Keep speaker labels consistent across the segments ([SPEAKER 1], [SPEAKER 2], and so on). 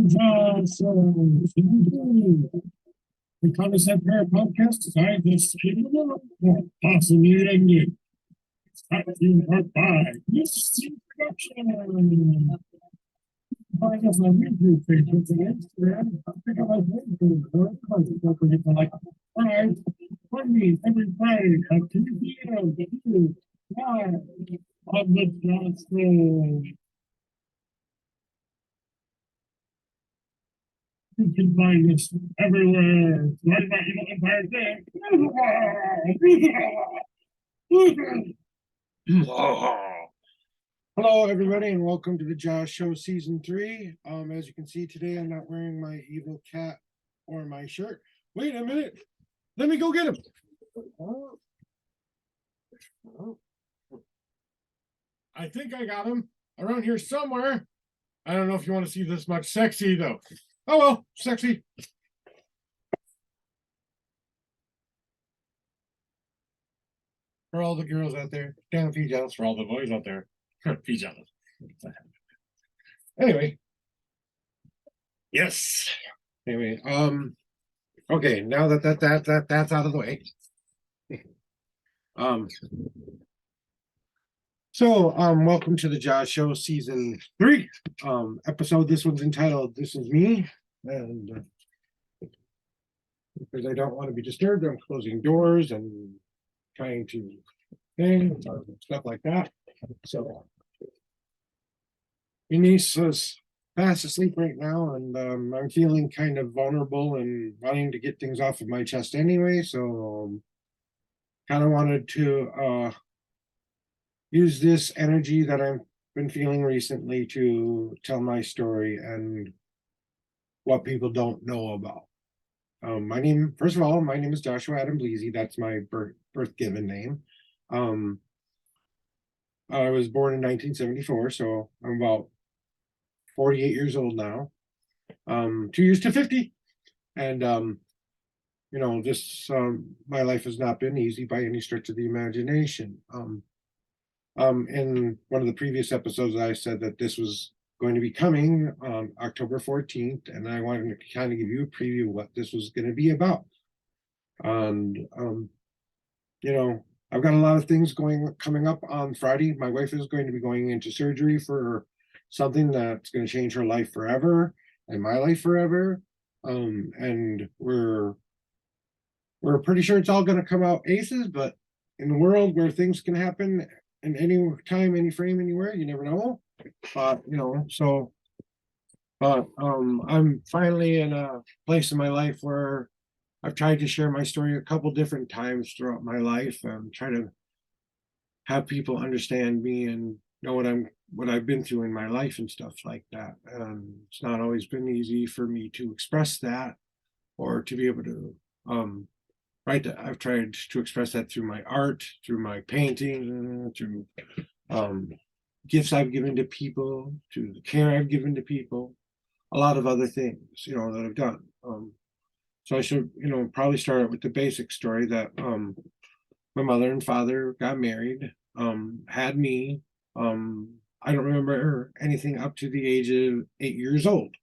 [SPEAKER 1] The Concept Prayer Podcast is I just possibly ended. Starting part 5. This is production. I guess my YouTube page is Instagram. I think I like YouTube. Don't forget to like, subscribe. Find me every Friday at 2 p.m. live on the Johnson. You can find us everywhere. Right about Evil Empire Day. Hello, everybody, and welcome to the Josh Show Season 3. As you can see today, I'm not wearing my evil cat or my shirt. Wait a minute. Let me go get him. I think I got him around here somewhere. I don't know if you want to see this much sexy, though. Oh, well, sexy. For all the girls out there, don't be jealous. For all the boys out there, be jealous. Anyway. Yes. Anyway, okay, now that's out of the way. Welcome to the Josh Show Season 3 episode. This one's entitled This Is Me, and because I don't want to be disturbed, I'm closing doors and trying to things or stuff like that. So my niece is fast asleep right now, and I'm feeling kind of vulnerable and wanting to get things off of my chest anyway, so kind of wanted to use this energy that I've been feeling recently to tell my story and what people don't know about. First of all, my name is Joshua Adam Bleasy. That's my birth given name. I was born in 1974, so I'm about 48 years old now. 2 years to 50. And my life has not been easy by any stretch of the imagination. In one of the previous episodes, I said that this was going to be coming on October 14th, and I wanted to kind of give you a preview of what this was going to be about. And I've got a lot of things coming up on Friday. My wife is going to be going into surgery for something that's going to change her life forever and my life forever. And we're pretty sure it's all going to come out aces, but in the world where things can happen in any time, any frame, anywhere, you never know. But I'm finally in a place in my life where I've tried to share my story a couple different times throughout my life and try to have people understand me and know what I've been through in my life and stuff like that. And it's not always been easy for me to express that or to be able to I've tried to express that through my art, through my painting, through gifts I've given to people, to the care I've given to people, a lot of other things, that I've done. So I should, probably start out with the basic story that my mother and father got married, had me. I don't remember anything up to the age of 8 years old.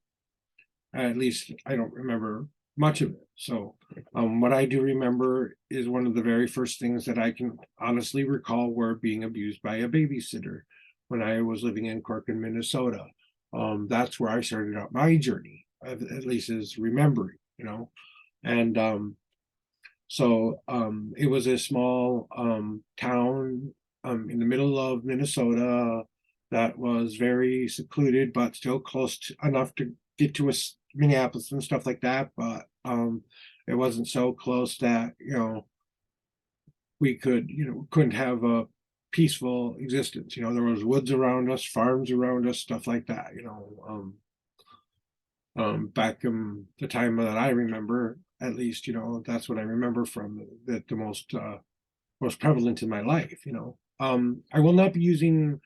[SPEAKER 1] At least I don't remember much of it. So what I do remember is one of the very first things that I can honestly recall were being abused by a babysitter when I was living in Corcoran, Minnesota. That's where I started out my journey, at least as remembering, And it was a small town in the middle of Minnesota that was very secluded, but still close enough to get to Minneapolis and stuff like that. But it wasn't so close that, we couldn't have a peaceful existence. There was woods around us, farms around us, stuff like that, back in the time that I remember, at least, that's what I remember from the most prevalent in my life. I will not be using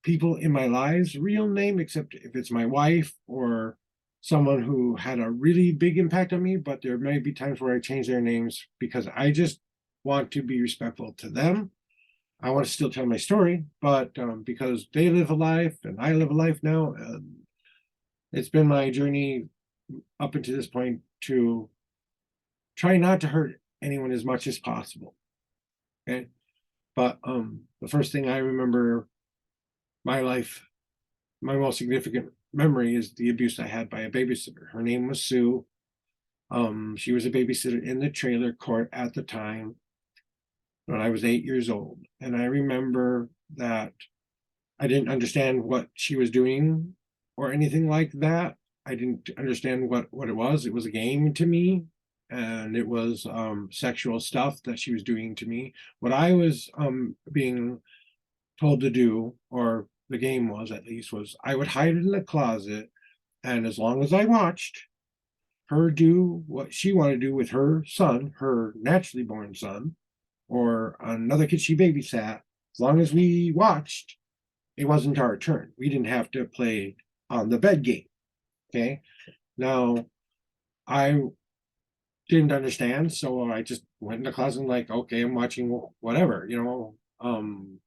[SPEAKER 1] people in my lives real name, except if it's my wife or someone who had a really big impact on me, but there may be times where I change their names because I just want to be respectful to them. I want to still tell my story, but because they live a life and I live a life now, it's been my journey up until this point to try not to hurt anyone as much as possible. Okay. But the first thing I remember my life, my most significant memory is the abuse I had by a babysitter. Her name was Sue. She was a babysitter in the trailer court at the time when I was 8 years old. And I remember that I didn't understand what she was doing or anything like that. I didn't understand what it was. It was a game to me, and it was sexual stuff that she was doing to me. What I was being told to do, or the game was at least, was I would hide in the closet, and as long as I watched her do what she wanted to do with her son, her naturally born son, or another kid she babysat, as long as we watched, it wasn't our turn. We didn't have to play on the bed game. Okay. Now, I didn't understand, so I just went in the closet and like, okay, I'm watching whatever, I'm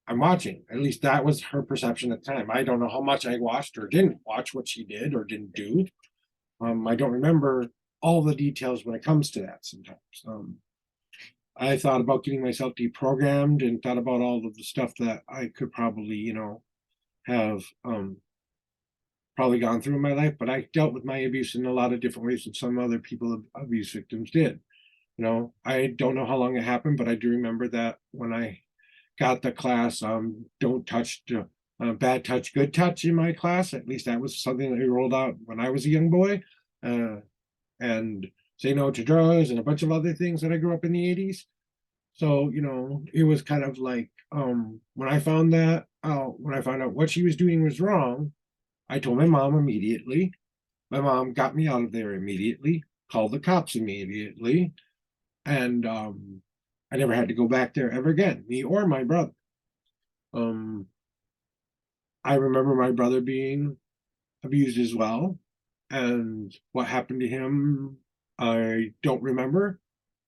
[SPEAKER 1] watching. At least that was her perception at the time. I don't know how much I watched or didn't watch what she did or didn't do. I don't remember all the details when it comes to that sometimes. I thought about getting myself deprogrammed and thought about all of the stuff that I could probably, have probably gone through in my life, but I dealt with my abuse in a lot of different ways than some other people, abuse victims, did. I don't know how long it happened, but I do remember that when I got the class, don't touch, bad touch, good touch in my class. At least that was something that we rolled out when I was a young boy. And say no to drugs and a bunch of other things that I grew up in the 80s. So, it was kind of like when I found that out, when I found out what she was doing was wrong, I told my mom immediately. My mom got me out of there immediately, called the cops immediately, and I never had to go back there ever again, me or my brother. Um, I remember my brother being abused as well, and what happened to him, I don't remember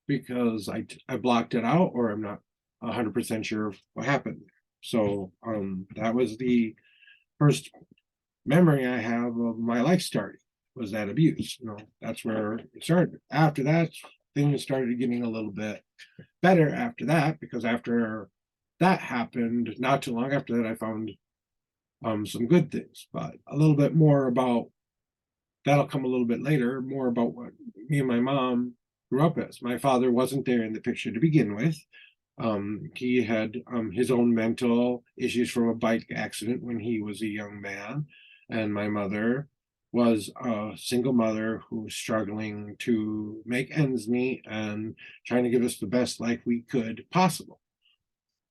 [SPEAKER 1] because I blocked it out, or I'm not 100% sure of what happened. So that was the first memory I have of my life starting, was that abuse. That's where it started. After that, things started getting a little bit better after that, because after that happened, not too long after that, I found some good things. But a little bit more about that'll come a little bit later, more about what me and my mom grew up as. My father wasn't there in the picture to begin with. He had his own mental issues from a bike accident when he was a young man. And my mother was a single mother who was struggling to make ends meet and trying to give us the best life we could possible.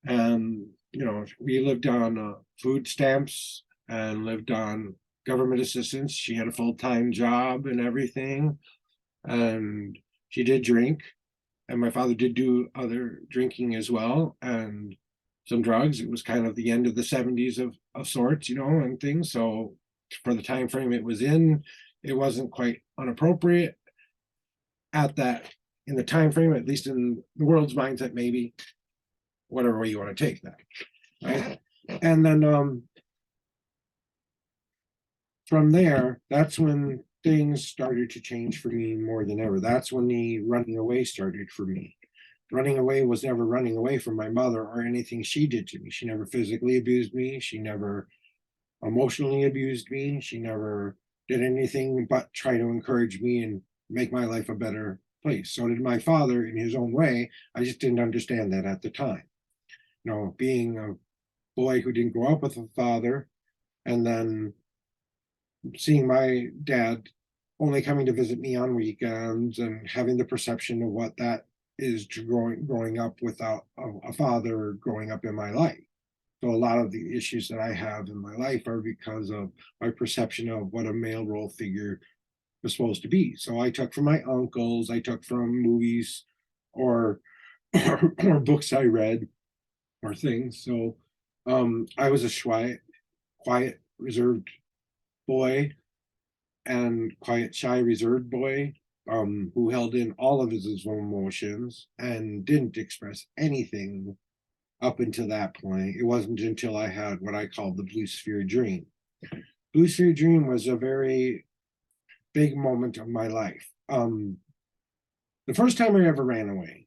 [SPEAKER 1] And, we lived on food stamps and lived on government assistance. She had a full-time job and everything. And she did drink. And my father did do other drinking as well, and some drugs. It was kind of the end of the 70s of sorts, and things. So for the time frame it was in, it wasn't quite inappropriate at that, in the time frame, at least in the world's mindset, maybe, whatever way you want to take that. Right. And then from there, that's when things started to change for me more than ever. That's when the running away started for me. Running away was never running away from my mother or anything she did to me. She never physically abused me. She never emotionally abused me. She never did anything but try to encourage me and make my life a better place. So did my father in his own way. I just didn't understand that at the time. Being a boy who didn't grow up with a father, and then seeing my dad only coming to visit me on weekends and having the perception of what that is to growing up without a father growing up in my life. So a lot of the issues that I have in my life are because of my perception of what a male role figure was supposed to be. So I took from my uncles, I took from movies or or books I read or things. So I was a quiet, reserved boy, and quiet, shy, reserved boy, who held in all of his own emotions and didn't express anything up until that point. It wasn't until I had what I called the blue sphere dream. lucid dream was a very big moment of my life. The first time I ever ran away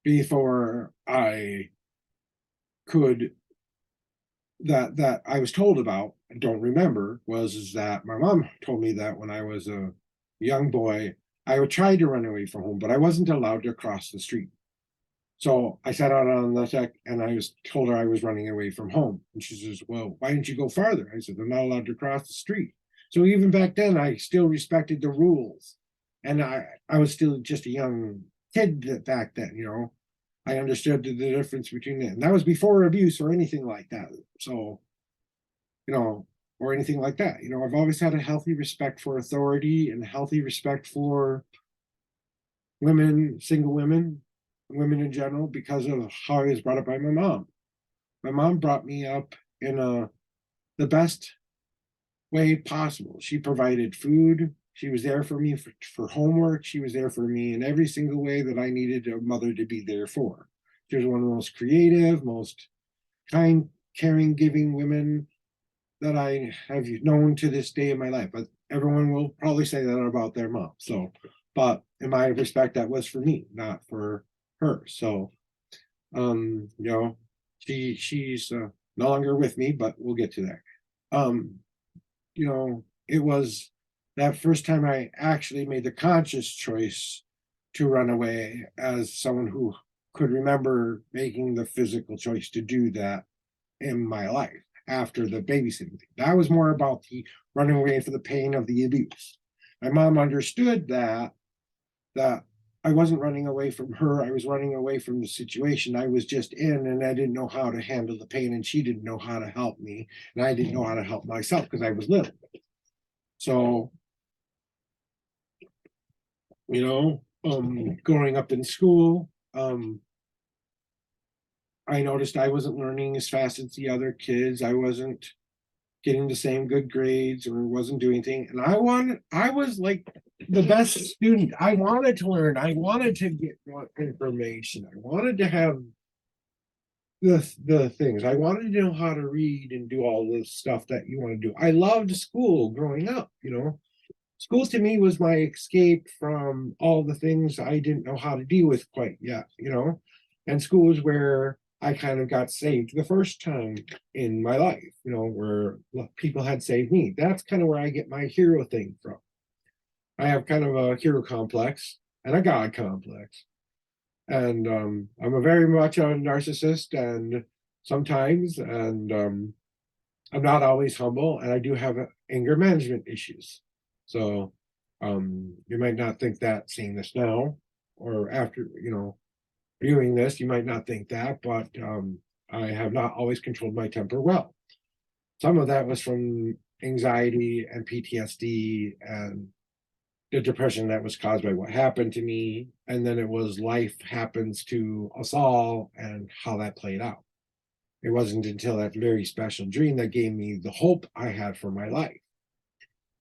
[SPEAKER 1] before I could that I was told about, I don't remember, was is that my mom told me that when I was a young boy, I would try to run away from home, but I wasn't allowed to cross the street. So I sat out on the deck and I was told her I was running away from home. And she says, well, why didn't you go farther? I said, I'm not allowed to cross the street. So even back then, I still respected the rules. And I was still just a young kid back then, you know. I understood the difference between it. And that was before abuse or anything like that. So, you know, or anything like that. You know, I've always had a healthy respect for authority and a healthy respect for women, single women, women in general, because of how I was brought up by my mom. My mom brought me up in the best way possible. She provided food. She was there for me for homework. She was there for me in every single way that I needed a mother to be there for. She was one of the most creative, most kind, caring, giving women that I have known to this day in my life. But everyone will probably say that about their mom. So, but in my respect, that was for me, not for her. So, you know, she's no longer with me, but we'll get to that. Um, you know, it was that first time I actually made the conscious choice to run away as someone who could remember making the physical choice to do that in my life after the babysitting thing. That was more about the running away for the pain of the abuse. My mom understood that I wasn't running away from her. I was running away from the situation I was just in, and I didn't know how to handle the pain, and she didn't know how to help me, and I didn't know how to help myself because I was little. So, you know, growing up in school, I noticed I wasn't learning as fast as the other kids. I wasn't getting the same good grades or wasn't doing anything. And I was like the best student. I wanted to learn. I wanted to get more information. I wanted to have the things. I wanted to know how to read and do all this stuff that you want to do. I loved school growing up, you know. School to me was my escape from all the things I didn't know how to deal with quite yet, you know. And school was where I kind of got saved the first time in my life, you know, where people had saved me. That's kind of where I get my hero thing from. I have kind of a hero complex and a God complex. And I'm a very much a narcissist and sometimes, and I'm not always humble, and I do have anger management issues. So you might not think that seeing this now or after, you know, viewing this, you might not think that, but I have not always controlled my temper well. Some of that was from anxiety and PTSD and the depression that was caused by what happened to me. And then it was life happens to us all and how that played out. It wasn't until that very special dream that gave me the hope I had for my life.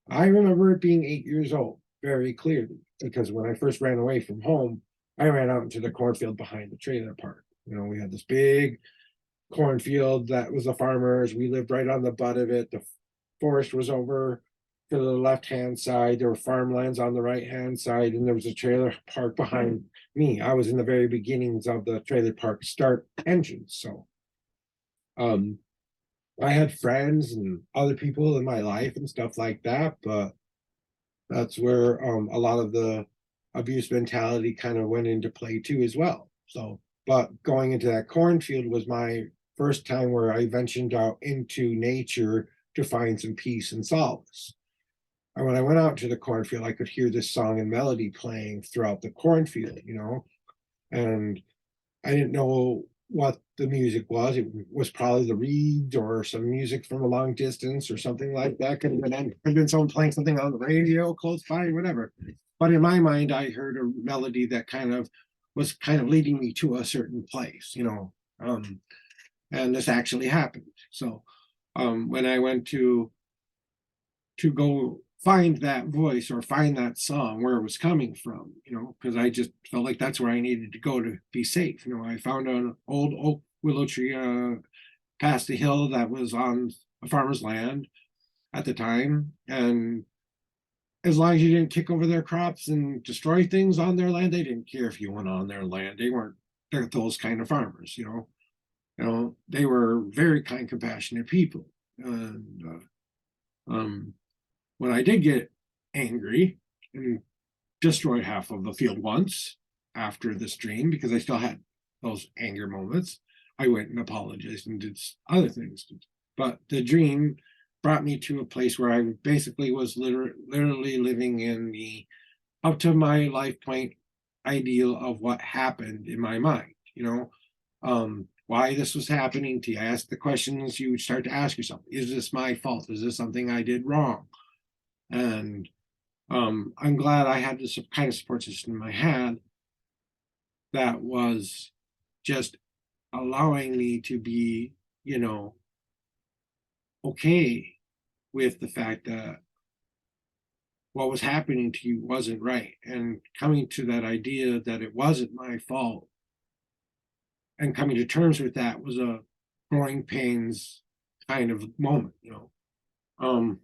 [SPEAKER 1] I remember it being 8 years old very clearly because when I first ran away from home, I ran out into the cornfield behind the trailer park. You know, we had this big cornfield that was the farmers. We lived right on the butt of it. The forest was over to the left-hand side. There were farmlands on the right-hand side, and there was a trailer park behind me. I was in the very beginnings of the trailer park start entrance. So um I had friends and other people in my life and stuff like that, but that's where a lot of the abuse mentality kind of went into play too as well. So, but going into that cornfield was my first time where I ventured out into nature to find some peace and solace. And when I went out to the cornfield, I could hear this song and melody playing throughout the cornfield, you know, and I didn't know what the music was. It was probably the reeds or some music from a long distance or something like that. Could have been someone playing something on the radio close by, whatever. But in my mind, I heard a melody that kind of was kind of leading me to a certain place, you know. And this actually happened. So when I went to go find that voice or find that song where it was coming from, you know, because I just felt like that's where I needed to go to be safe. You know, I found an old oak willow tree past the hill that was on a farmer's land. at the time. And as long as you didn't kick over their crops and destroy things on their land, they didn't care if you went on their land. They're those kind of farmers, you know. They were very kind, compassionate people. And when I did get angry and destroy half of the field once after this dream, because I still had those anger moments, I went and apologized and did other things. But the dream brought me to a place where I basically was literally living in the up to my life point ideal of what happened in my mind, why this was happening to you. I asked the questions you would start to ask yourself. Is this my fault? Is this something I did wrong? And I'm glad I had this kind of support system I had that was just allowing me to be, okay with the fact that what was happening to you wasn't right, and coming to that idea that it wasn't my fault and coming to terms with that was a growing pains kind of moment. Um,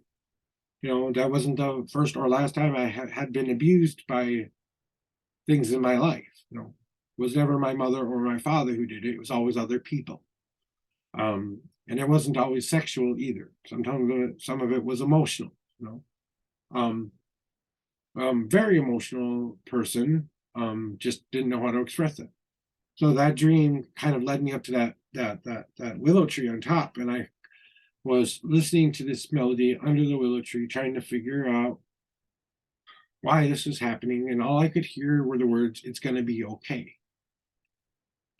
[SPEAKER 1] that wasn't the first or last time I had been abused by things in my life. It was never my mother or my father who did it. It was always other people. And it wasn't always sexual either. Sometimes some of it was emotional. Um, Very emotional person. Just didn't know how to express it. So that dream kind of led me up to that willow tree on top, and I was listening to this melody under the willow tree, trying to figure out why this was happening, and all I could hear were the words, "It's going to be okay."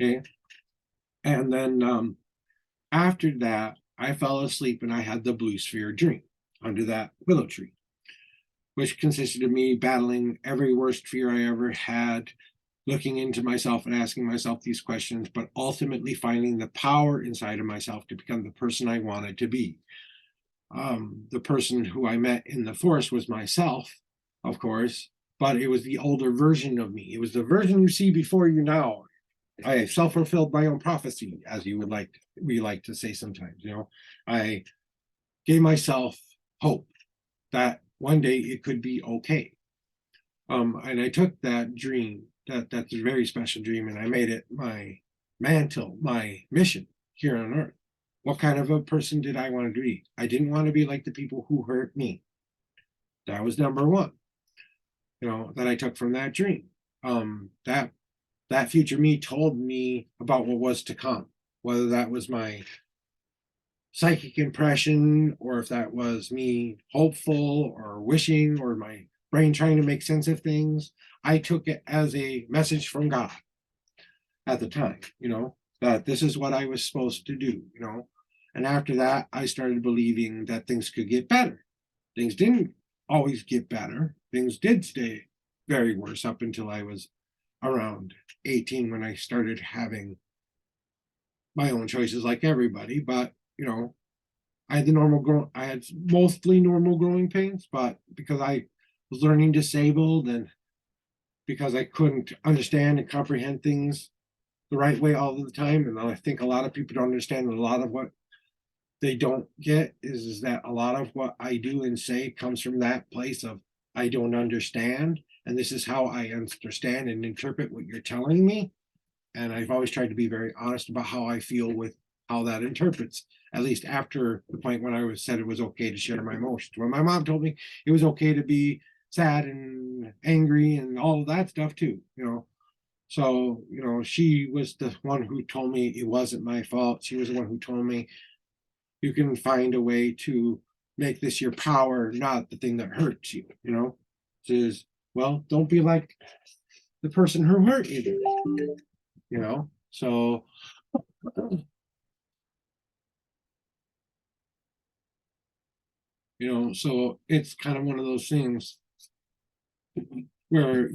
[SPEAKER 1] Okay, and then after that, I fell asleep and I had the blue sphere dream under that willow tree, which consisted of me battling every worst fear I ever had, looking into myself and asking myself these questions, but ultimately finding the power inside of myself to become the person I wanted to be. The person who I met in the forest was myself, of course, but it was the older version of me. It was the version you see before you now. I self-fulfilled my own prophecy, as we like to say sometimes. I gave myself hope that one day it could be okay. And I took that dream, that's a very special dream, and I made it my mantle, my mission here on earth. What kind of a person did I want to be? I didn't want to be like the people who hurt me. That was number one, that I took from that dream. That future me told me about what was to come, whether that was my psychic impression or if that was me hopeful or wishing or my brain trying to make sense of things. I took it as a message from God at the time, that this is what I was supposed to do. And after that, I started believing that things could get better. Things didn't always get better. Things did stay very worse up until I was around 18 when I started having my own choices like everybody. But, I had mostly normal growing pains, but because I was learning disabled and because I couldn't understand and comprehend things the right way all the time. And I think a lot of people don't understand that a lot of what they don't get is that a lot of what I do and say comes from that place of I don't understand. And this is how I understand and interpret what you're telling me. And I've always tried to be very honest about how I feel with how that interprets, at least after the point when I said it was okay to share my emotions. When my mom told me it was okay to be sad and angry and all of that stuff too, So, she was the one who told me it wasn't my fault. She was the one who told me you can find a way to make this your power, not the thing that hurts you, Says, well, don't be like the person who hurt you. So so it's kind of one of those things where,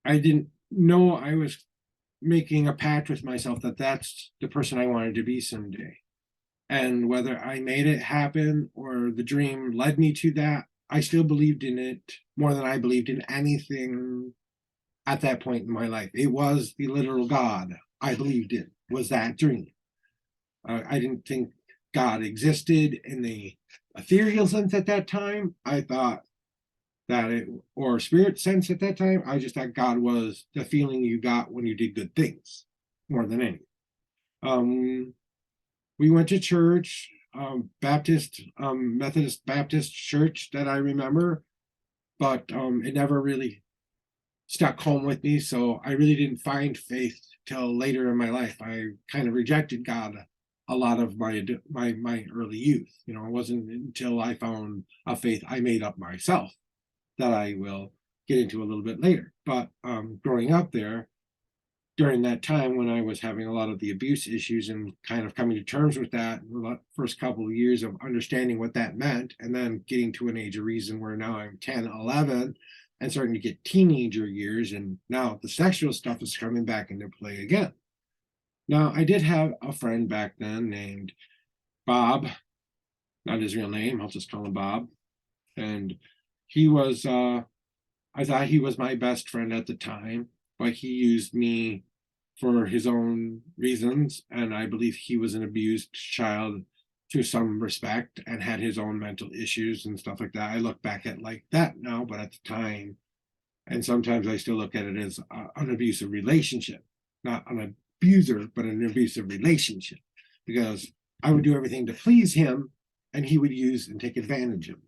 [SPEAKER 1] I didn't know I was making a pact with myself that that's the person I wanted to be someday. And whether I made it happen or the dream led me to that, I still believed in it more than I believed in anything at that point in my life. It was the literal God I believed in, was that dream. I didn't think God existed in the ethereal sense at that time. I thought that it, or spirit sense at that time, I just thought God was the feeling you got when you did good things more than anything. We went to church, Baptist, Methodist Baptist church that I remember, but it never really stuck home with me. So I really didn't find faith till later in my life. I kind of rejected God a lot of my early youth. You know, it wasn't until I found a faith I made up myself that I will get into a little bit later. But growing up there, during that time when I was having a lot of the abuse issues and kind of coming to terms with that, the first couple of years of understanding what that meant, and then getting to an age of reason where now I'm 10, 11, and starting to get teenager years, and now the sexual stuff is coming back into play again. Now, I did have a friend back then named Bob, not his real name, I'll just call him Bob. And he was, I thought he was my best friend at the time, but he used me for his own reasons. And I believe he was an abused child to some respect and had his own mental issues and stuff like that. I look back at like that now, but at the time, and sometimes I still look at it as an abusive relationship, not an abuser, but an abusive relationship, because I would do everything to please him and he would use and take advantage of me.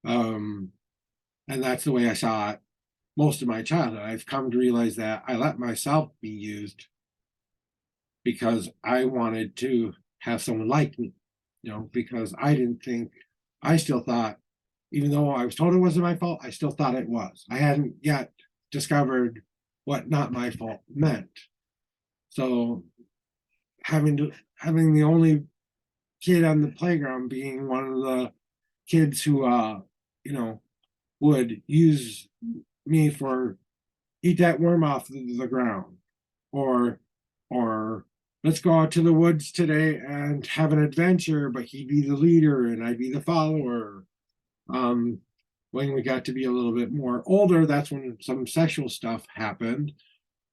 [SPEAKER 1] And that's the way I saw it most of my childhood. I've come to realize that I let myself be used because I wanted to have someone like me, you know, because I didn't think, I still thought, even though I was told it wasn't my fault, I still thought it was. I hadn't yet discovered what not my fault meant. So having the only kid on the playground being one of the kids who you know, would use me for eat that worm off the ground, or let's go out to the woods today and have an adventure, but he'd be the leader and I'd be the follower. When we got to be a little bit more older, that's when some sexual stuff happened.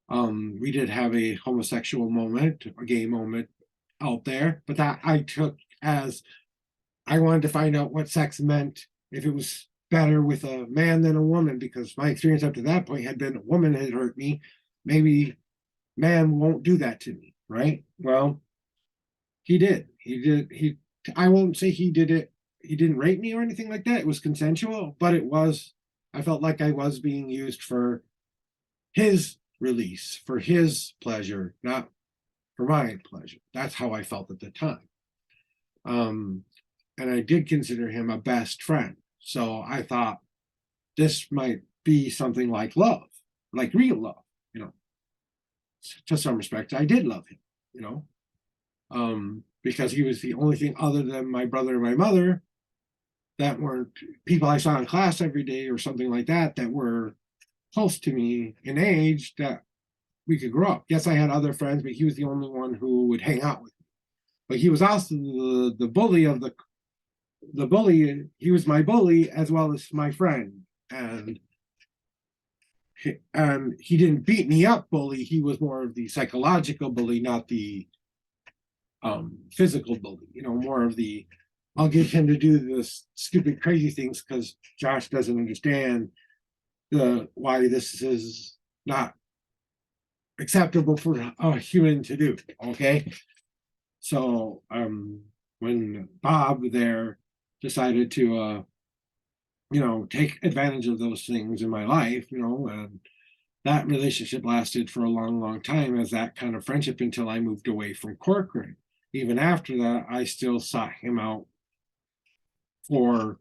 [SPEAKER 1] We did have a homosexual moment, a gay moment out there, but that I took as I wanted to find out what sex meant, if it was better with a man than a woman, because my experience up to that point had been a woman had hurt me. Maybe man won't do that to me, right? Well, he did. I won't say he did it. He didn't rape me or anything like that. It was consensual, but I felt like I was being used for his release, for his pleasure, not for my pleasure. That's how I felt at the time. And I did consider him a best friend. So I thought this might be something like love, like real love, you know. To some respect, I did love him, you know, because he was the only thing other than my brother and my mother that weren't people I saw in class every day or something like that, that were close to me in age that we could grow up. Yes, I had other friends, but he was the only one who would hang out with me. But he was also the bully of the bully. He was my bully as well as my friend, and he didn't beat me up bully. He was more of the psychological bully, not the physical bully. You know, more of the I'll get him to do this stupid crazy things because Josh doesn't understand why this is not acceptable for a human to do. Okay, so when Bob there decided to you know, take advantage of those things in my life, you know, and that relationship lasted for a long, long time as that kind of friendship until I moved away from Corcoran. Even after that, I still sought him out for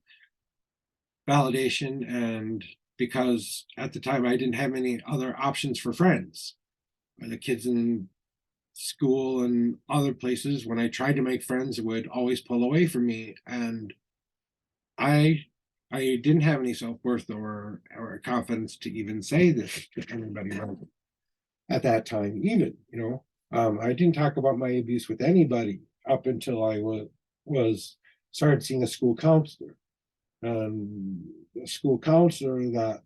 [SPEAKER 1] validation, and because at the time I didn't have any other options for friends. The kids in school and other places, when I tried to make friends, would always pull away from me, and I didn't have any self-worth or confidence to even say this to anybody at that time, even, you know. I didn't talk about my abuse with anybody up until I was started seeing a school counselor. A school counselor that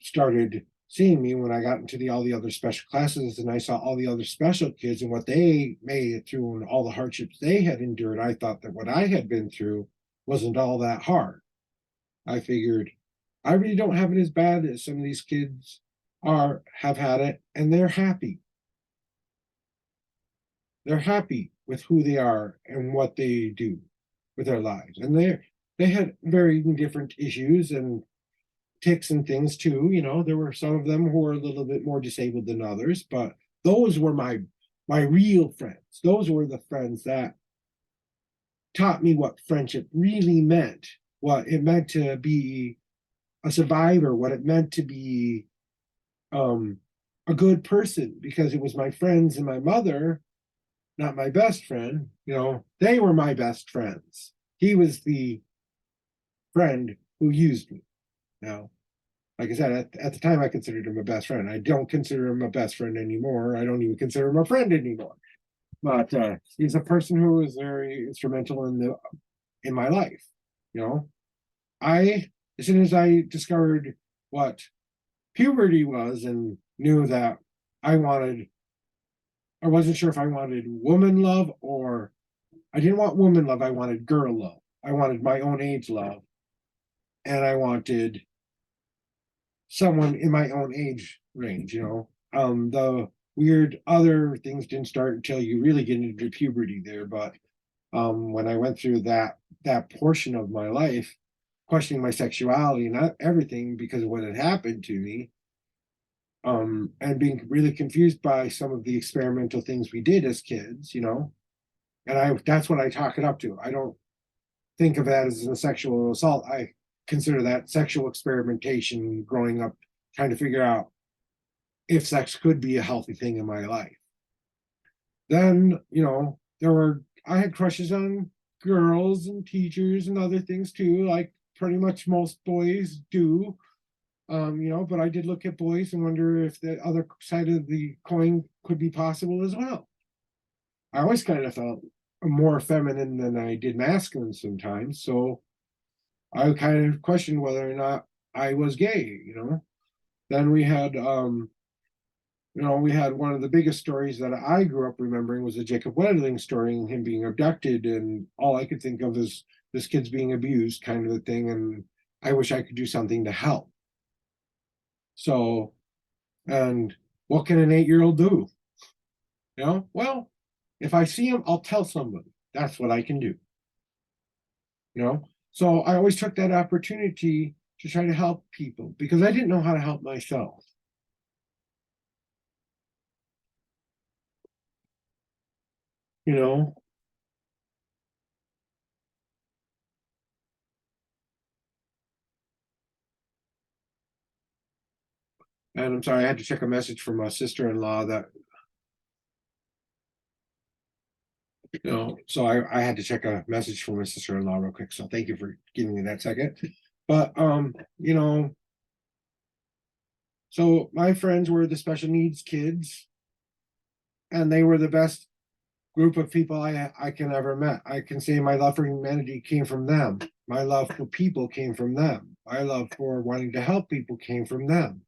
[SPEAKER 1] started seeing me when I got into all the other special classes, and I saw all the other special kids and what they made it through and all the hardships they had endured. I thought that what I had been through wasn't all that hard. I figured I really don't have it as bad as some of these kids have had it, and they're happy. They're happy with who they are and what they do with their lives. And they had very different issues and ticks and things too. There were some of them who were a little bit more disabled than others, but those were my real friends. Those were the friends that taught me what friendship really meant, what it meant to be a survivor, what it meant to be a good person, because it was my friends and my mother, not my best friend. They were my best friends. He was the friend who used me. Now, like I said, at the time I considered him a best friend. I don't consider him a best friend anymore. I don't even consider him a friend anymore. But he's a person who was very instrumental in my life. As soon as I discovered what puberty was and knew that I wasn't sure if I wanted woman love, or I didn't want woman love. I wanted girl love. I wanted my own age love. And I wanted someone in my own age range. The weird other things didn't start until you really get into puberty there. But when I went through that portion of my life, questioning my sexuality and not everything because of what had happened to me, and being really confused by some of the experimental things we did as kids, and that's what I talk it up to. I don't think of that as a sexual assault. I consider that sexual experimentation, growing up, trying to figure out if sex could be a healthy thing in my life. Then, I had crushes on girls and teachers and other things too, like pretty much most boys do. But I did look at boys and wonder if the other side of the coin could be possible as well. I always kind of felt more feminine than I did masculine sometimes, so I kind of questioned whether or not I was gay. Then we had one of the biggest stories that I grew up remembering was the J.A.W. story, and him being abducted, and all I could think of is this kid's being abused, kind of a thing, and I wish I could do something to help. So, and what can an 8-year-old do? Well, if I see him, I'll tell somebody. That's what I can do. So I always took that opportunity to try to help people because I didn't know how to help myself. And I'm sorry, I had to check a message from my sister-in-law that, so I had to check a message from my sister-in-law real quick. So thank you for giving me that second. But, so my friends were the special needs kids, and they were the best group of people I can ever met. I can say my love for humanity came from them. My love for people came from them. My love for wanting to help people came from them.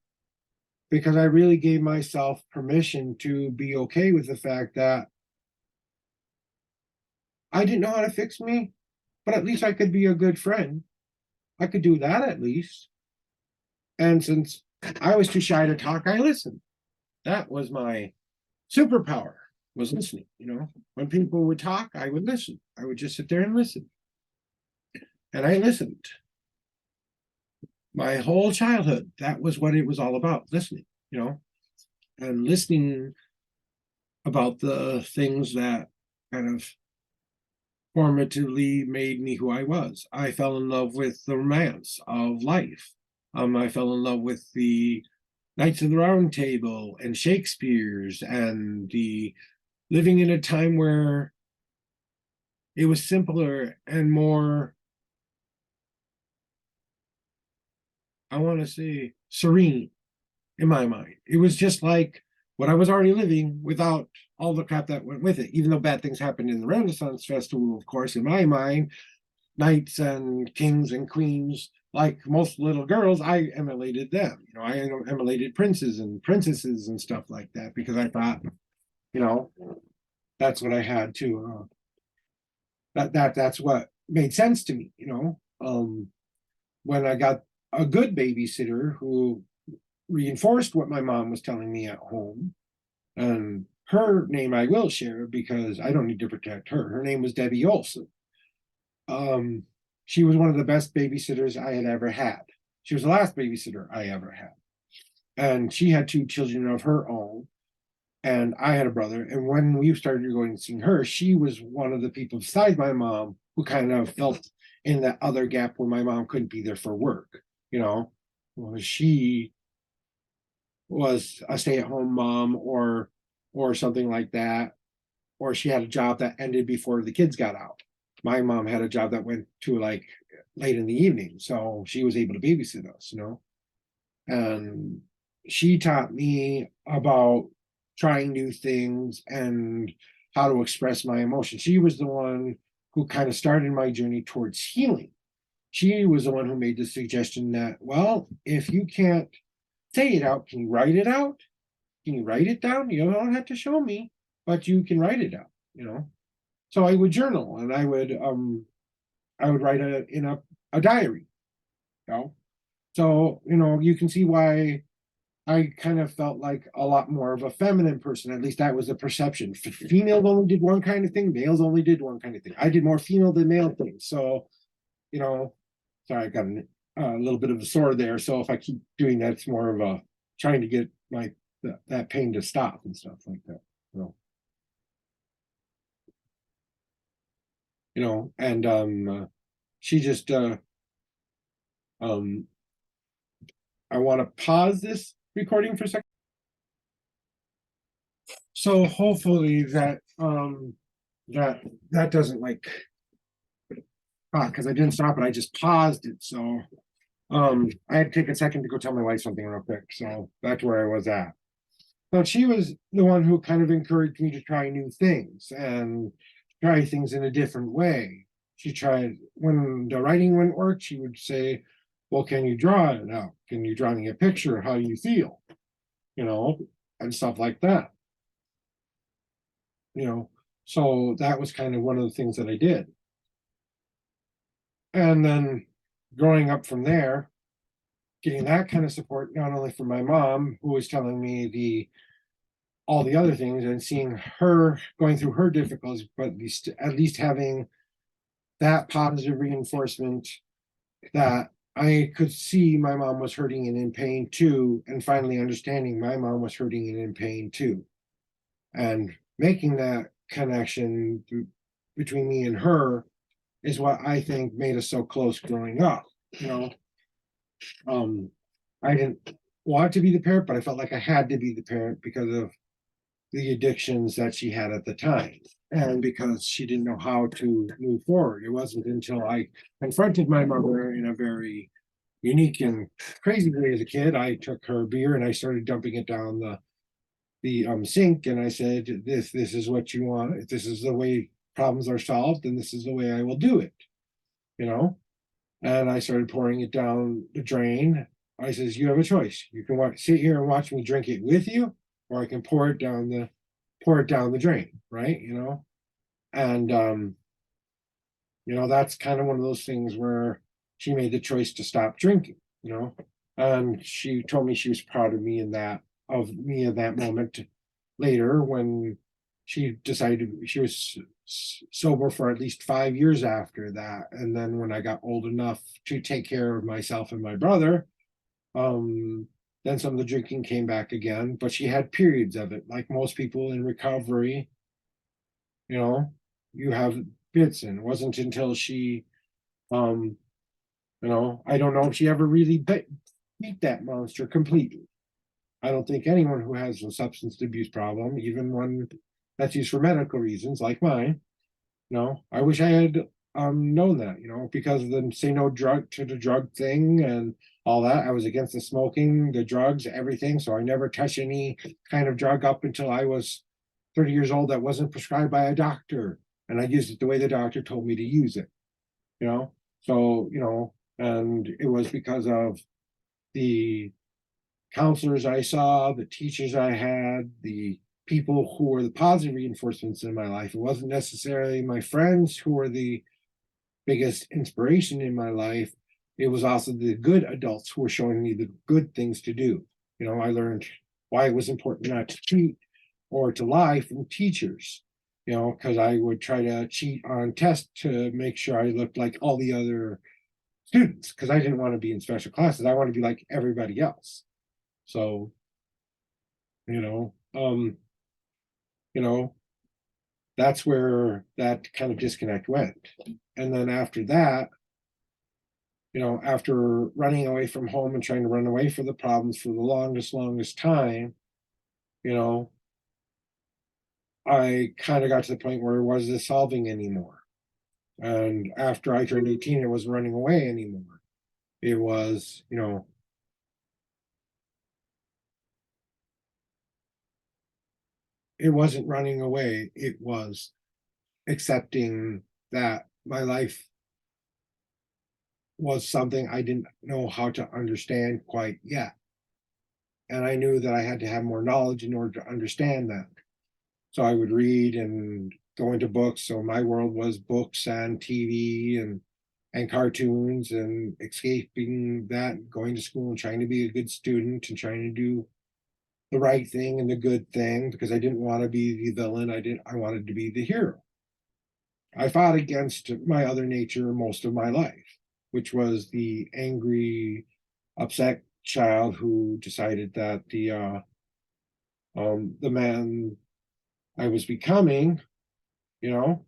[SPEAKER 1] Because I really gave myself permission to be okay with the fact that I didn't know how to fix me, but at least I could be a good friend. I could do that at least. And since I was too shy to talk, I listened. That was my superpower, was listening. When people would talk, I would listen. I would just sit there and listen. And I listened. My whole childhood, that was what it was all about, listening, and listening about the things that kind of formatively made me who I was. I fell in love with the romance of life. I fell in love with the Knights of the Round Table and Shakespeare's, and the living in a time where it was simpler and more, I want to say, serene in my mind. It was just like what I was already living without all the crap that went with it, even though bad things happened in the Renaissance Festival, of course, in my mind, knights and kings and queens like most little girls, I emulated them. I emulated princes and princesses and stuff like that because I thought, you know, that's what I had to. That's what made sense to me. When I got a good babysitter who reinforced what my mom was telling me at home, and her name I will share because I don't need to protect her. Her name was Debbie Olson. Um, she was one of the best babysitters I had ever had. She was the last babysitter I ever had. And she had two children of her own, and I had a brother. And when we started going to see her, she was one of the people beside my mom who kind of felt in that other gap where my mom couldn't be there for work. She was a stay-at-home mom or something like that, or she had a job that ended before the kids got out. My mom had a job that went to like late in the evening, so she was able to babysit us. And she taught me about trying new things and how to express my emotions. She was the one who kind of started my journey towards healing. She was the one who made the suggestion that, well, if you can't say it out, can you write it out? Can you write it down? You don't have to show me, but you can write it out. So I would journal and I would write in a diary. You know? So, you can see why I kind of felt like a lot more of a feminine person. At least that was the perception. Females only did one kind of thing, males only did one kind of thing. I did more female than male things. So, you know, sorry, I got a little bit of a sore there. So if I keep doing that, it's more of a trying to get that pain to stop and stuff like that. And she just um I want to pause this recording for a second. So hopefully that doesn't like because I didn't stop it, I just paused it. So I had to take a second to go tell my wife something real quick. So that's where I was at. But she was the one who kind of encouraged me to try new things and try things in a different way. She tried when the writing wouldn't work, she would say, well, can you draw it out? Can you draw me a picture of how you feel? You know, and stuff like that. you know. So that was kind of one of the things that I did. And then growing up from there, getting that kind of support, not only from my mom, who was telling me all the other things and seeing her going through her difficulties, but at least having that positive reinforcement that I could see my mom was hurting and in pain too, and finally understanding my mom was hurting and in pain too. And making that connection between me and her is what I think made us so close growing up. You know, I didn't want to be the parent, but I felt like I had to be the parent because of the addictions that she had at the time. And because she didn't know how to move forward. It wasn't until I confronted my mother in a very unique and crazy way as a kid. I took her beer and I started dumping it down the sink, and I said, this is what you want. If this is the way problems are solved, then this is the way I will do it. You know, and I started pouring it down the drain. I says, you have a choice. You can sit here and watch me drink it with you, or I can pour it down the drain, right? And that's kind of one of those things where she made the choice to stop drinking, and she told me she was proud of me in that moment later when she decided she was sober for at least 5 years after that. And then when I got old enough to take care of myself and my brother, then some of the drinking came back again, but she had periods of it. Like most people in recovery, you have bits in. It wasn't until she, I don't know if she ever really beat that monster completely. I don't think anyone who has a substance abuse problem, even one that's used for medical reasons like mine, I wish I had known that, because of the say no drug to the drug thing and all that. I was against the smoking, the drugs, everything. So I never touched any kind of drug up until I was 30 years old that wasn't prescribed by a doctor. And I used it the way the doctor told me to use it, you know. So, And it was because of the counselors I saw, the teachers I had, the people who were the positive reinforcements in my life. It wasn't necessarily my friends who were the biggest inspiration in my life. It was also the good adults who were showing me the good things to do. I learned why it was important not to cheat or to lie from teachers, because I would try to cheat on tests to make sure I looked like all the other students, because I didn't want to be in special classes. I want to be like everybody else. So, you know, um, you know, that's where that kind of disconnect went. And then after that, after running away from home and trying to run away from the problems for the longest time, you know, I kind of got to the point where it wasn't solving anymore. And after I turned 18, it wasn't running away anymore. It was, it wasn't running away. It was accepting that my life was something I didn't know how to understand quite yet. And I knew that I had to have more knowledge in order to understand that. So I would read and go into books. So my world was books and TV and cartoons, and escaping that, going to school and trying to be a good student and trying to do the right thing and the good thing, because I didn't want to be the villain. I wanted to be the hero. I fought against my other nature most of my life, which was the angry, upset child who decided that the man I was becoming, you know,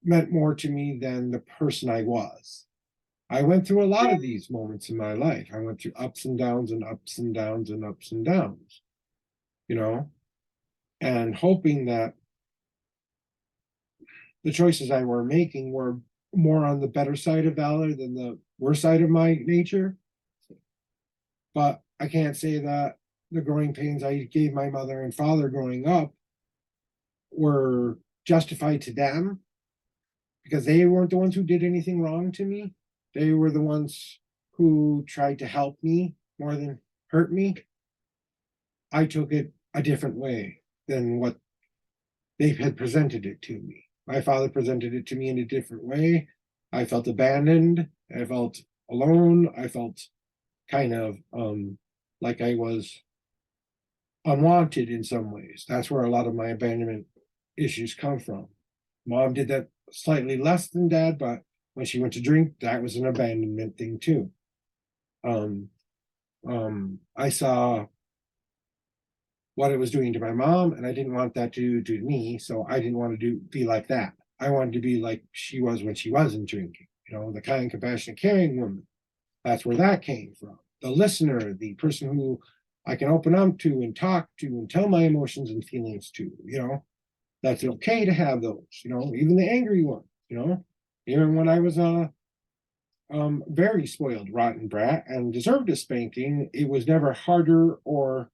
[SPEAKER 1] meant more to me than the person I was. I went through a lot of these moments in my life. I went through ups and downs and ups and downs and ups and downs, you know, and hoping that the choices I were making were more on the better side of valor than the worst side of my nature. But I can't say that the growing pains I gave my mother and father growing up were justified to them, because they weren't the ones who did anything wrong to me. They were the ones who tried to help me more than hurt me. I took it a different way than what they had presented it to me. My father presented it to me in a different way. I felt abandoned. I felt alone. I felt kind of like I was unwanted in some ways. That's where a lot of my abandonment issues come from. Mom did that slightly less than dad, but when she went to drink, that was an abandonment thing too. I saw what it was doing to my mom, and I didn't want that to do to me, so I didn't want to be like that. I wanted to be like she was when she wasn't drinking, the kind, compassionate, caring woman. That's where that came from. The listener, the person who I can open up to and talk to and tell my emotions and feelings to, that's okay to have those, even the angry ones, even when I was a very spoiled, rotten brat and deserved a spanking, it was never harder, or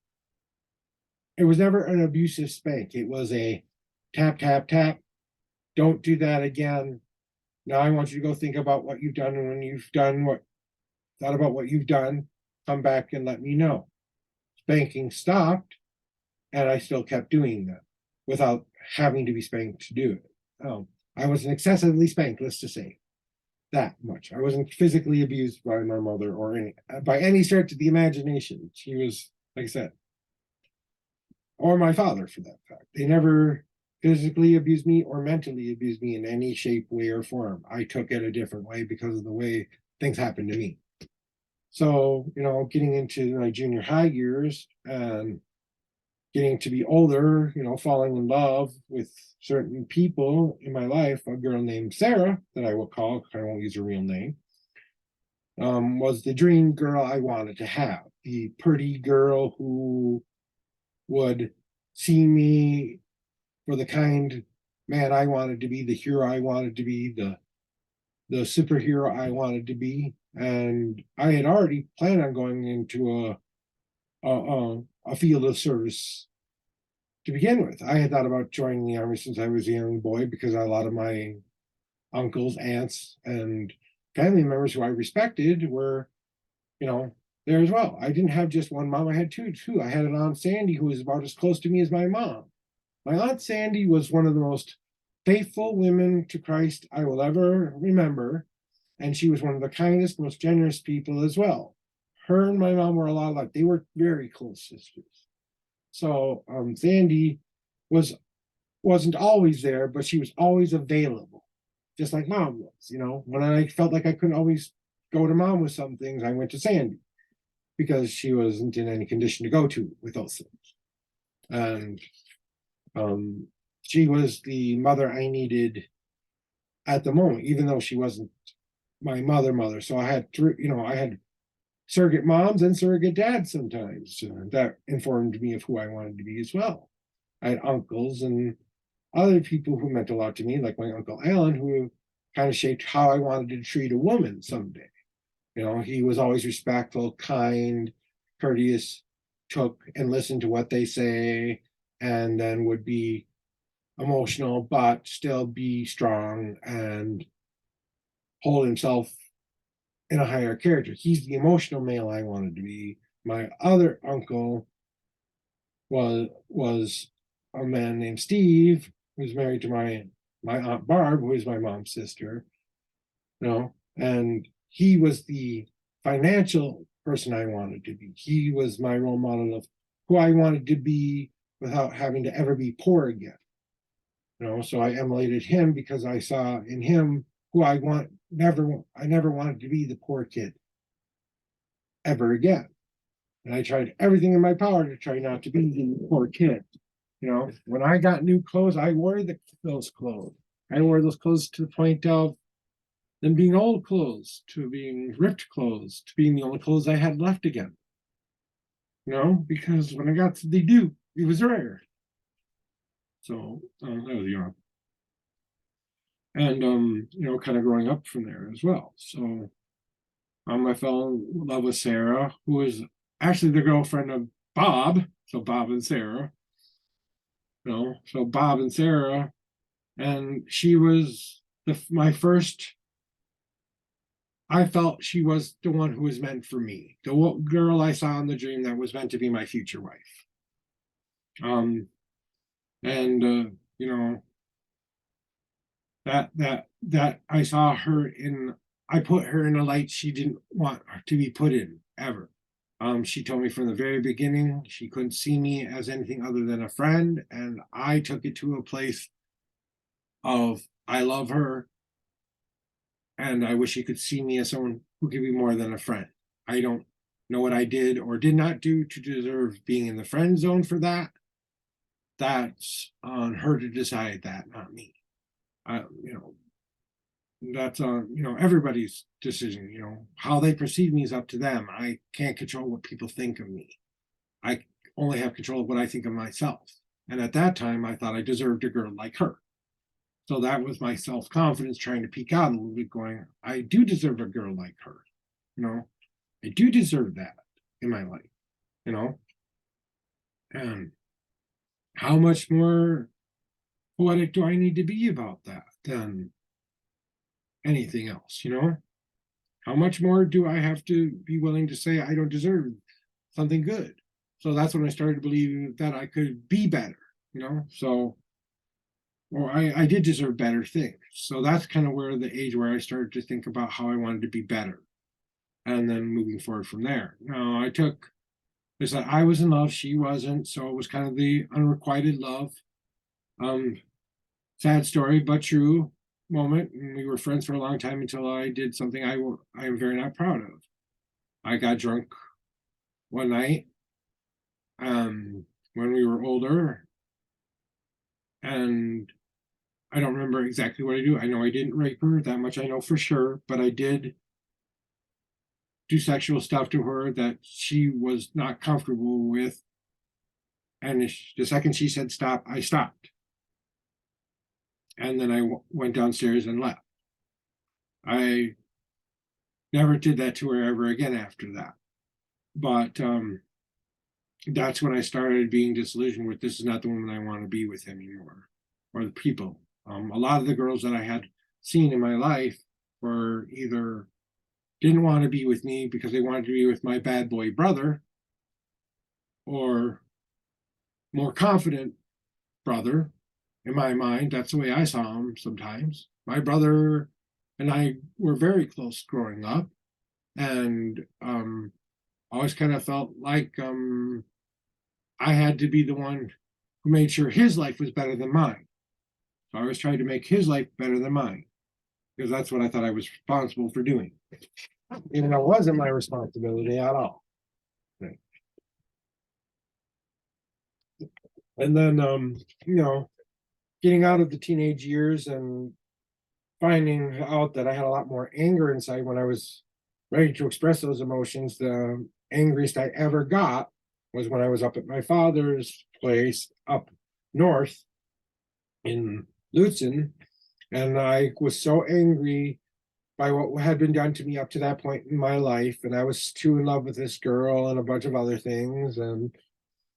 [SPEAKER 1] it was never an abusive spank. It was a tap, tap, tap. Don't do that again. Now I want you to go think about what you've done, and when you've thought about what you've done, come back and let me know. Spanking stopped, and I still kept doing that without having to be spanked to do it. I wasn't excessively spanked, let's just say that much. I wasn't physically abused by my mother or by any stretch of the imagination. She was, like I said, or my father for that fact. They never physically abused me or mentally abused me in any shape, way, or form. I took it a different way because of the way things happened to me. So, getting into my junior high years and getting to be older, falling in love with certain people in my life, a girl named Sarah, that I will call, I won't use her real name, was the dream girl I wanted to have. The pretty girl who would see me for the kind man I wanted to be, the hero I wanted to be, the superhero I wanted to be. And I had already planned on going into a field of service to begin with. I had thought about joining the army since I was a young boy, because a lot of my uncles, aunts, and family members who I respected were, there as well. I didn't have just one mom, I had two. I had an Aunt Sandy who was about as close to me as my mom. My Aunt Sandy was one of the most faithful women to Christ I will ever remember. And she was one of the kindest, most generous people as well. Her and my mom were a lot alike. They were very close sisters. So Sandy wasn't always there, but she was always available, just like mom was. When I felt like I couldn't always go to mom with some things, I went to Sandy because she wasn't in any condition to go to with those things. And she was the mother I needed at the moment, even though she wasn't my mother. So I had I had surrogate moms and surrogate dads sometimes. That informed me of who I wanted to be as well. I had uncles and other people who meant a lot to me, like my Uncle Alan, who kind of shaped how I wanted to treat a woman someday. He was always respectful, kind, courteous, took and listened to what they say, and then would be emotional, but still be strong and hold himself in a higher character. He's the emotional male I wanted to be. My other uncle was a man named Steve, who's married to my Aunt Barb, who is my mom's sister. And he was the financial person I wanted to be. He was my role model of who I wanted to be without having to ever be poor again. So I emulated him because I saw in him who I never wanted to be the poor kid ever again. And I tried everything in my power to try not to be the poor kid. When I got new clothes, I wore those clothes. I wore those clothes to the point of them being old clothes, to being ripped clothes, to being the only clothes I had left again. Because when I got to the Duke, it was rare. So that was young. And kind of growing up from there as well. So I fell in love with Sarah, who was actually the girlfriend of Bob. So Bob and Sarah. So Bob and Sarah, and she was my first. I felt she was the one who was meant for me, the girl I saw in the dream that was meant to be my future wife. And that I saw her in. I put her in a light she didn't want to be put in ever. She told me from the very beginning she couldn't see me as anything other than a friend, and I took it to a place of I love her, and I wish she could see me as someone who could be more than a friend. I don't know what I did or did not do to deserve being in the friend zone for that. That's on her to decide that, not me. That's everybody's decision. How they perceive me is up to them. I can't control what people think of me. I only have control of what I think of myself. And at that time I thought I deserved a girl like her. So that was my self-confidence trying to peek out a little bit, going, I do deserve a girl like her. I do deserve that in my life. And how much more poetic do I need to be about that than anything else? How much more do I have to be willing to say I don't deserve something good? So that's when I started believing that I could be better, so, or I did deserve better things. So that's kind of where the age where I started to think about how I wanted to be better. And then moving forward from there. Now it's like I was in love, she wasn't. So it was kind of the unrequited love. Sad story, but true moment. And we were friends for a long time until I did something I am very not proud of. I got drunk one night when we were older, and I don't remember exactly what I do. I know I didn't rape her, that much I know for sure, but I did do sexual stuff to her that she was not comfortable with. And the second she said stop, I stopped. And then I went downstairs and left. I never did that to her ever again after that. But that's when I started being disillusioned with, this is not the woman I want to be with anymore, or the people. A lot of the girls that I had seen in my life were either didn't want to be with me because they wanted to be with my bad boy brother, or more confident brother. In my mind, that's the way I saw him sometimes. My brother and I were very close growing up, and always kind of felt like I had to be the one who made sure his life was better than mine. So I always tried to make his life better than mine because that's what I thought I was responsible for doing, even though it wasn't my responsibility at all. Right. And then, getting out of the teenage years and finding out that I had a lot more anger inside when I was ready to express those emotions. The angriest I ever got was when I was up at my father's place up north in Lutzen, and I was so angry by what had been done to me up to that point in my life, and I was too in love with this girl and a bunch of other things, and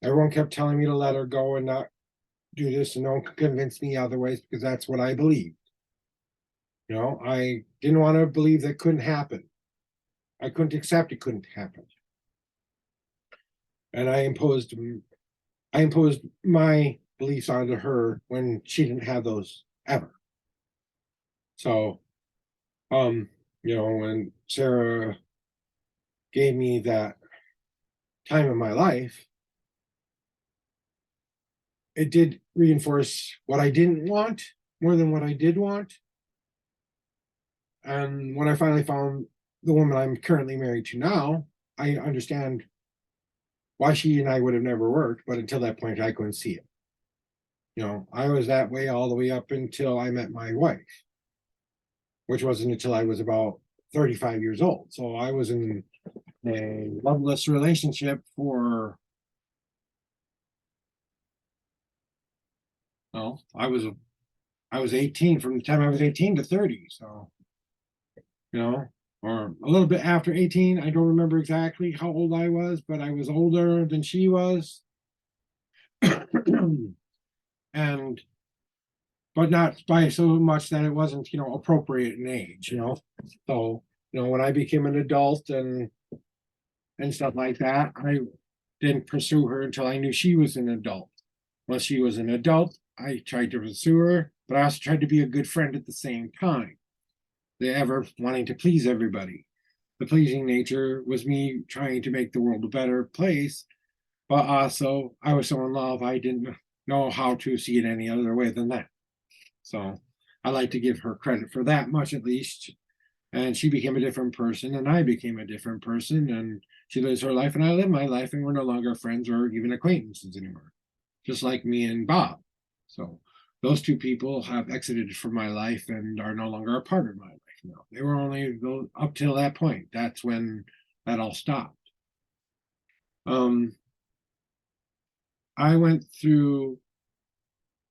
[SPEAKER 1] everyone kept telling me to let her go and not do this, and no one could convince me otherwise because that's what I believed. I didn't want to believe that couldn't happen. I couldn't accept it couldn't happen. And I imposed my beliefs onto her when she didn't have those ever. So, when Sarah gave me that time in my life, it did reinforce what I didn't want more than what I did want. And when I finally found the woman I'm currently married to now, I understand why she and I would have never worked, but until that point, I couldn't see it. I was that way all the way up until I met my wife, which wasn't until I was about 35 years old. So I was in a loveless relationship for, well, I was 18 from the time I was 18 to 30. So, or a little bit after 18. I don't remember exactly how old I was, but I was older than she was. And but not by so much that it wasn't, appropriate in age, So, when I became an adult and stuff like that, I didn't pursue her until I knew she was an adult. Once she was an adult, I tried to pursue her, but I also tried to be a good friend at the same time. The ever wanting to please everybody. The pleasing nature was me trying to make the world a better place, but also I was so in love I didn't know how to see it any other way than that. So I like to give her credit for that much at least. And she became a different person, and I became a different person, and she lives her life, and I live my life, and we're no longer friends or even acquaintances anymore, just like me and Bob. So those two people have exited from my life and are no longer a part of my life now. They were only up till that point. That's when that all stopped. I went through,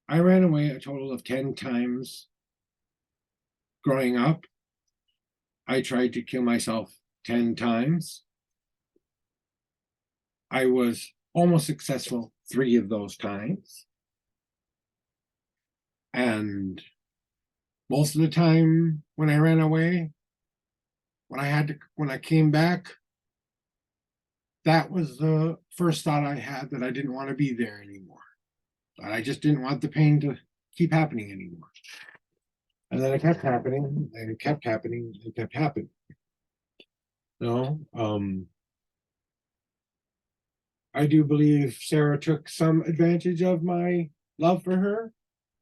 [SPEAKER 1] I ran away a total of 10 times growing up. I tried to kill myself 10 times. I was almost successful 3 of those times. And most of the time when I ran away, when I came back, that was the first thought I had, that I didn't want to be there anymore. That I just didn't want the pain to keep happening anymore. And then it kept happening, and it kept happening, and it kept happening. I do believe Sarah took some advantage of my love for her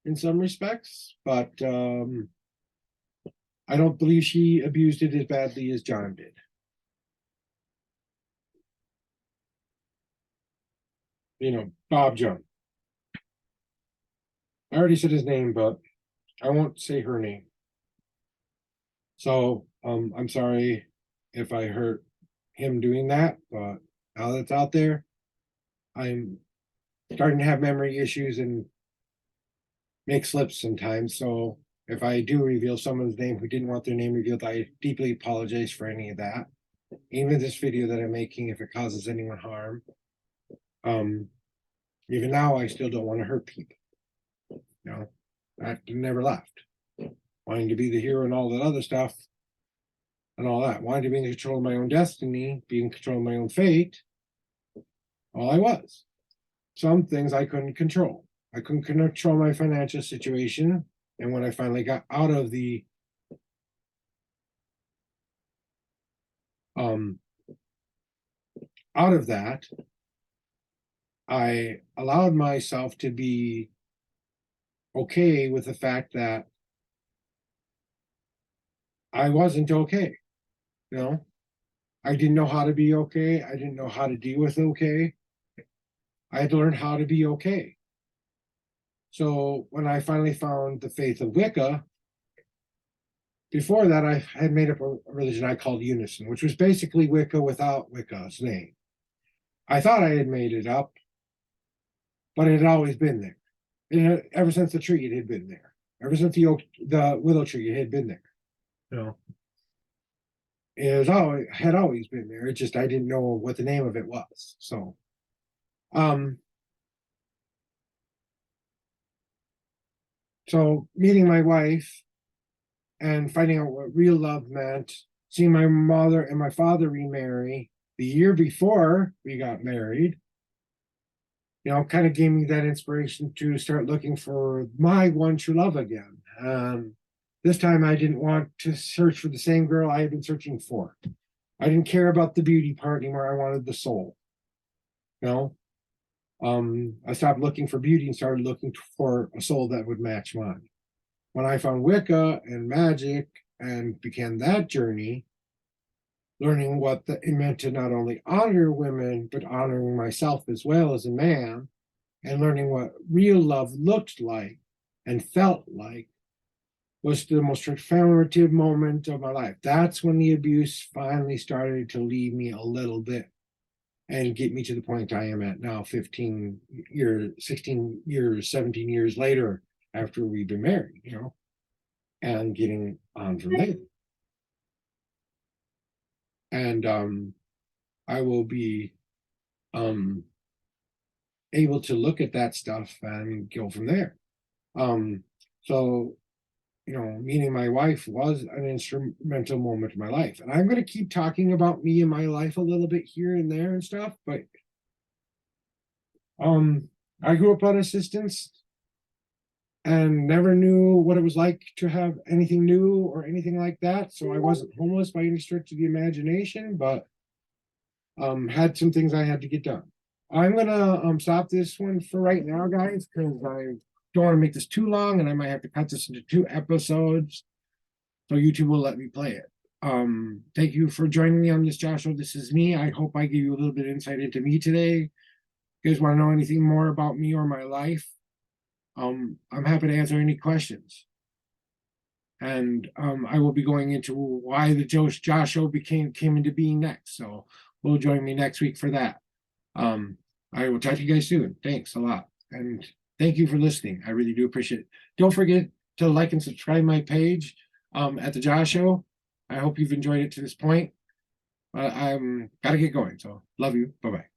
[SPEAKER 1] in some respects, but I don't believe she abused it as badly as John did. Bob John. I already said his name, but I won't say her name. So I'm sorry if I hurt him doing that, but now that's out there, I'm starting to have memory issues and make slips sometimes. So if I do reveal someone's name who didn't want their name revealed, I deeply apologize for any of that. Even this video that I'm making, if it causes anyone harm. Even now, I still don't want to hurt people. That never left. wanting to be the hero and all that other stuff and all that, wanting to be in control of my own destiny, be in control of my own fate. All I was. Some things I couldn't control. I couldn't control my financial situation. And when I finally got out of the that, I allowed myself to be okay with the fact that I wasn't okay. You know, I didn't know how to be okay. I didn't know how to deal with okay. I had to learn how to be okay. So when I finally found the faith of Wicca, before that, I had made up a religion I called Unison, which was basically Wicca without Wicca's name. I thought I had made it up, but it had always been there. Ever since the tree, it had been there. Ever since the willow tree, it had been there. You know, it had always been there. It just I didn't know what the name of it was. So, meeting my wife and finding out what real love meant, seeing my mother and my father remarry the year before we got married, kind of gave me that inspiration to start looking for my one true love again. This time I didn't want to search for the same girl I had been searching for. I didn't care about the beauty part anymore. I wanted the soul. I stopped looking for beauty and started looking for a soul that would match mine. When I found Wicca and magic and began that journey, learning what it meant to not only honor women, but honoring myself as well as a man, and learning what real love looked like and felt like, was the most transformative moment of my life. That's when the abuse finally started to leave me a little bit and get me to the point I am at now, 15 years, 16 years, 17 years later, after we've been married, and getting on from there. And I will be able to look at that stuff and go from there. So, meeting my wife was an instrumental moment in my life. And I'm going to keep talking about me and my life a little bit here and there and stuff, but I grew up on assistance and never knew what it was like to have anything new or anything like that. So I wasn't homeless by any stretch of the imagination, but had some things I had to get done. I'm gonna stop this one for right now, guys, because I don't want to make this too long, and I might have to cut this into 2 episodes, so YouTube will let me play it. Thank you for joining me on this Joshua. This is me. I hope I gave you a little bit of insight into me today. You guys want to know anything more about me or my life? I'm happy to answer any questions. And I will be going into why the Joshua came into being next. So will join me next week for that. I will talk to you guys soon. Thanks a lot. And thank you for listening. I really do appreciate it. Don't forget to like and subscribe my page at the Joshua. I hope you've enjoyed it to this point. I'm gotta get going. So love you. Bye-bye.